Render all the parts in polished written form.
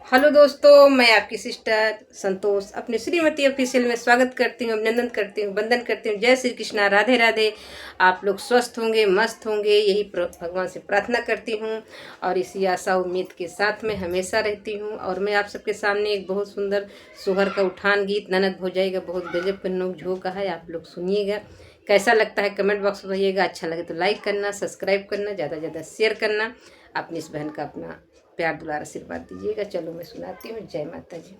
Hello दोस्तों, मैं आपकी सिस्टर संतोष अपने श्रीमती ऑफिशियल में स्वागत करती हूँ, अभिनंदन करती हूँ, वंदन करती हूँ। जय श्री कृष्णा, राधे राधे। आप लोग स्वस्थ होंगे, मस्त होंगे, यही भगवान से प्रार्थना करती हूँ और इसी आशा उम्मीद के साथ में हमेशा रहती हूँ। और मैं आप सबके सामने एक बहुत सुंदर सोहर का उठान गीत ननद भौजाई का बहुत गजब का नोक झोंका है, आप लोग सुनिएगा। कैसा लगता है कमेंट बॉक्स में बताइएगा। अच्छा लगे तो लाइक करना, सब्सक्राइब करना, ज़्यादा से ज़्यादा शेयर करना। अपनी इस बहन का अपना प्यार दुलार आशीर्वाद दीजिएगा। चलो मैं सुनाती हूँ। जय माता जी।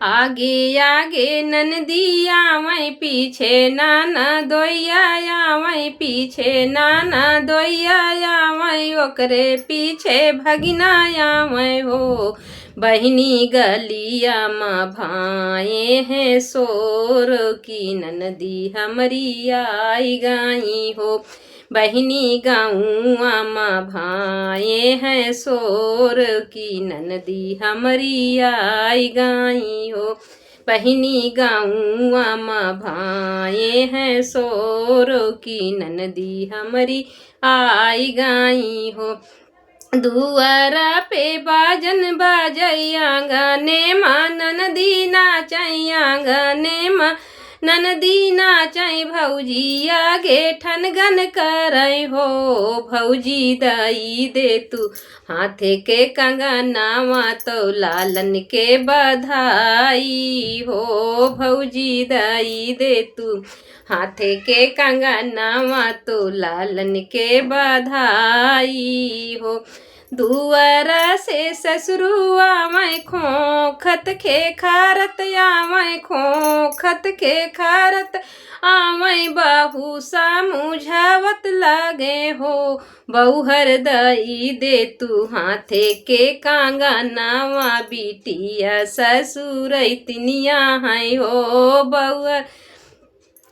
आगे आगे ननदी आवै, पीछे नाना दोइया आवै, पीछे नाना दोइया आवै, ओकरे पीछे भगिना आवै हो। बहिनी गलिया माँ भाए हैं सोर की, ननदी हमारी आई गाई हो। बहिनी गाँव माँ भाए हैं सोर की, ननदी हमारी आई गाई हो। बहिनी गाँव माँ भाए हैं सोर की, ननदी हमारी आई गाई हो। दुआरा पे बाजन बाजैया गाने माँ, ननदी नाचैया गाने माँ, ननदी नाचै भौजी आगे ठनगन करै हो। भौजी दई दे तू हाथे के कंगनावा, तो लालन के बधाई हो। भौजी दई दे तू हाथे के कंगनावा, तो लालन के बधाई हो। दुआरा से ससुरुआ मैं खोखत खे खारत आमै, खोखत खे खारत आमै, बाहू समझावत लागे हो। बहुहर दई दे तू हाथे के कंगनावा, बिटिया ससुर तिनिया है हो। बहुहर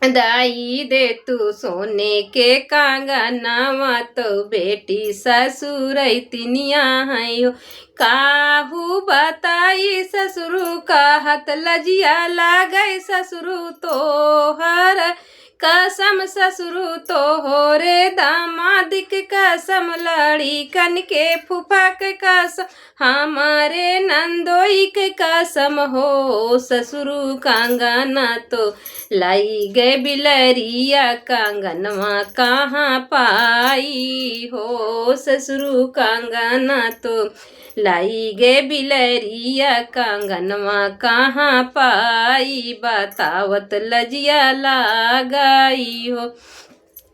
दाई दे तू सोने के कंगनावा, तो बेटी ससुर तिनिया है हो। काहू बताई ससुरु का हाथ लजिया लागे, ससुरु तो हर कसम, ससुरु तो हो रे दामादिक कसम, लड़ी कन के फूफा के कसम, हमारे नंदोई के कसम हो। ससुरु कंगना तो लाई गए बिलरिया, कंगनवा कहाँ पाई हो। ससुरु कंगना तो लाई गे बिलरिया, कंगनवा कहाँ पाई, बतावत लजिया लगाई हो।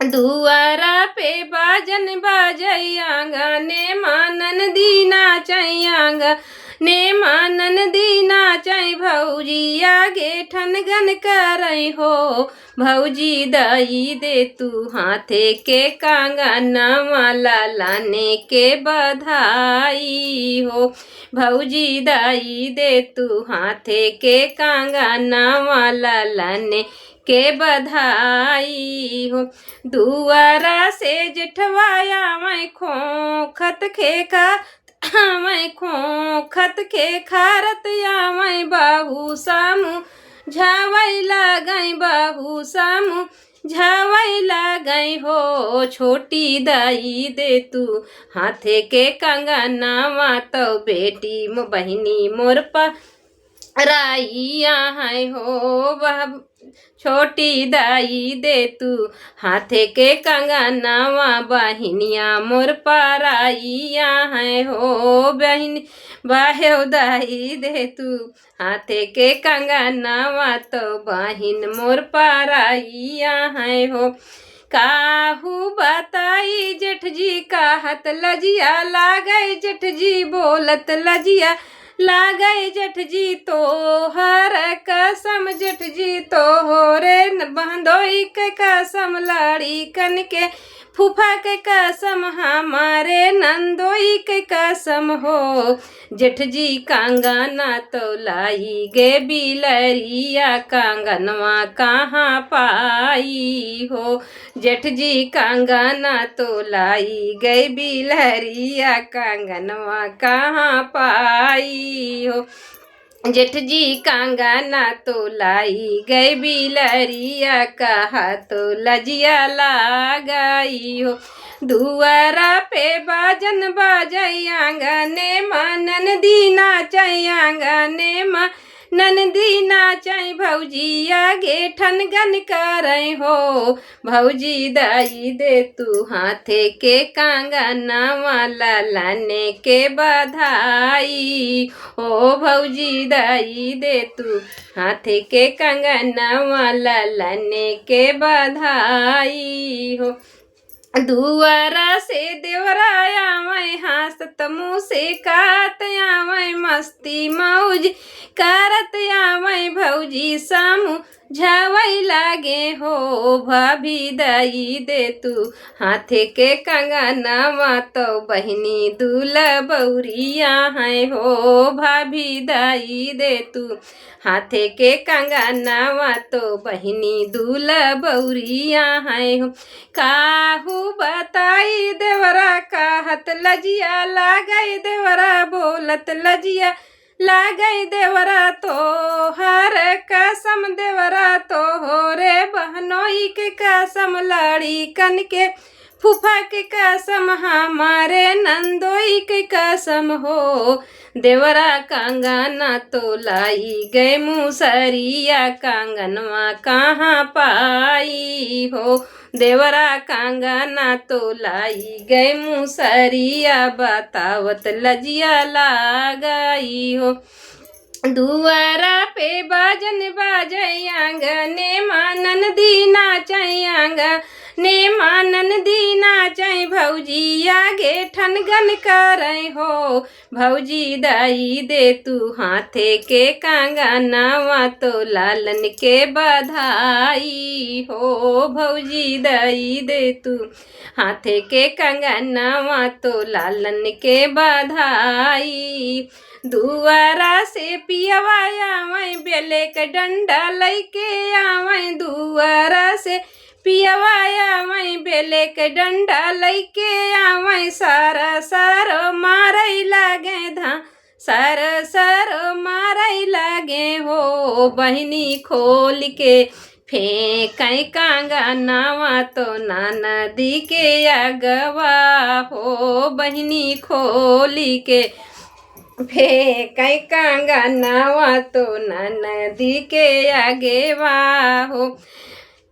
दुआरा पे बाजन बाजैया गाने माँ, ननदी नाचैया गाने माँ, ननदी नाचै भौजी आगे ठनगन करै हो। भौजी दई दे तू हाथे के कंगनवा, लालाने के बधाई हो। भौजी दई दे तू हाथे के कंगनवा, लालाने के बधाई हो। दुआरा से जेठवाया मैं खोखत खेका मैं खोखत के खारत या मैं, बाहू सामू झावै लागै, बाहू सामू झावै लागै हो। छोटी दई दे तू हाथे के कंगनावा, तो बेटी बहिनी मोर पा राइया है हो। छोटी दाई दे तू हाथे के कंगनावा, बहिनिया मोर पराइया है हो। बहिन बाहेव दाई दे तू हाथे के कंगनावा, तो बहिन मोर पराइया है हो। काहू बताई जेठ जी का हाथ लजिया लागे, जेठ जी बोलत लजिया लागे, जेठ जी तो हर कसम, जेठ जी तो हो रे बंधोई के कसम, लड़ी कन के फूफा के कसम, हमारे नंदोई के कसम हो। जेठ जी कंगना तो लाई गे बिलरिया, कंगनवा कहाँ पाई हो। जेठ जी कंगना तो लाई गई बिलरिया, कंगनवा कहाँ पाई हो। जेठ जी कंगना तो लाई गई बिलरिया, कहा तो लजिया लगाई हो। दुआरा पे बाजन बाजैया गाने माँ, ननदी नाचै आंगने माँ ननदी नाचै भौजी आगे ठनगन करै हो भौजी दाई दे तू हाथे के कंगनवा लाने के बधाई हो भौजी दाई दे तू हाथे के कंगनवा लाने के बधाई हो। दुआरा से देवराया मैं हंसत मुँह से कात मैं मस्ती मौज करत मैं भौजी सामू झावै लागे हो भाभी दाई दे तू हाथे के कंगनवा तो बहिनी दूल्हा बौरिया है हो भाभी दाई दे तू हाथे के कंगनवा तो बहिनी दूल्हा बौरिया है हो। काहू बताई देवरा कहत लजिया लागई देवरा बोलत लजिया लागई देवरा तो हर कसम देवरा तो हो रे बहनोई के कसम लड़ी कन के फूफा के कसम हमारे नंदोई के कसम हो देवरा कंगना तो लाई गए मुसरिया कंगनवा कहाँ पाई हो देवरा कंगना तो लाई गए मुसरिया बतावत लजिया लागई हो। दुआरा पे बाजन बाजै आंगने माँ ननदी नाचै आंगने माँ ननदी नाचै भौजी आगे ठनगन करै हो भौजी दाई दे तू हाथे के कंगनवा तो लालन के बधाई हो भौजी दाई दे तू हाथे के कंगनवा तो लालन के बधाई। दुआरा से पियवाया मैं बेले के डंडा लैके आवै दुआरा से पियवाया मैं बेले के डंडा लैके आवै सारा सारो मारै लागे धा सारा सारो मारै लागे हो बहिनी खोल के फेंकै कंगनवा तो ननदी के अगवा हो बहिनी खोली के फेंकै कंगनवा तो ननदी के आगे हो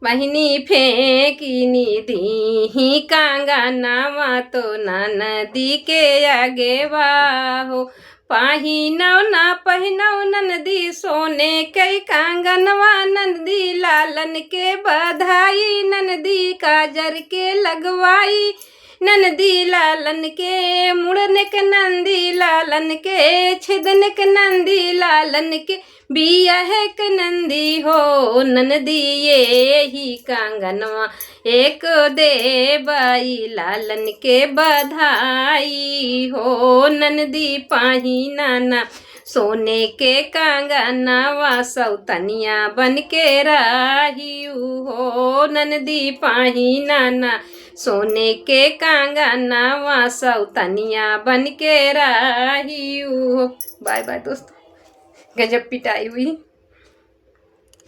बहिनी फेंकिनी दी कंगनवा तो ननदी के आगे हो। पहिनौ ना पहिनौ ननदी सोने के कंगनवा ननदी लालन के बधाई ननदी काजर के लगवाई नंदी लालन के मुड़न के नंदी लालन के छिदन के नंदी लालन के बिया है के नंदी हो नंदी ये ही कंगनवा एक दे बाई लालन के बधाई हो नंदी पाही नाना सोने के कंगनवा सौतनिया बन के राहियू हो नंदी पाही नाना सोने के कंगनवा सौतनिया बन के राहियू हो। बाय बाय दोस्तों, गजब पिटाई हुई।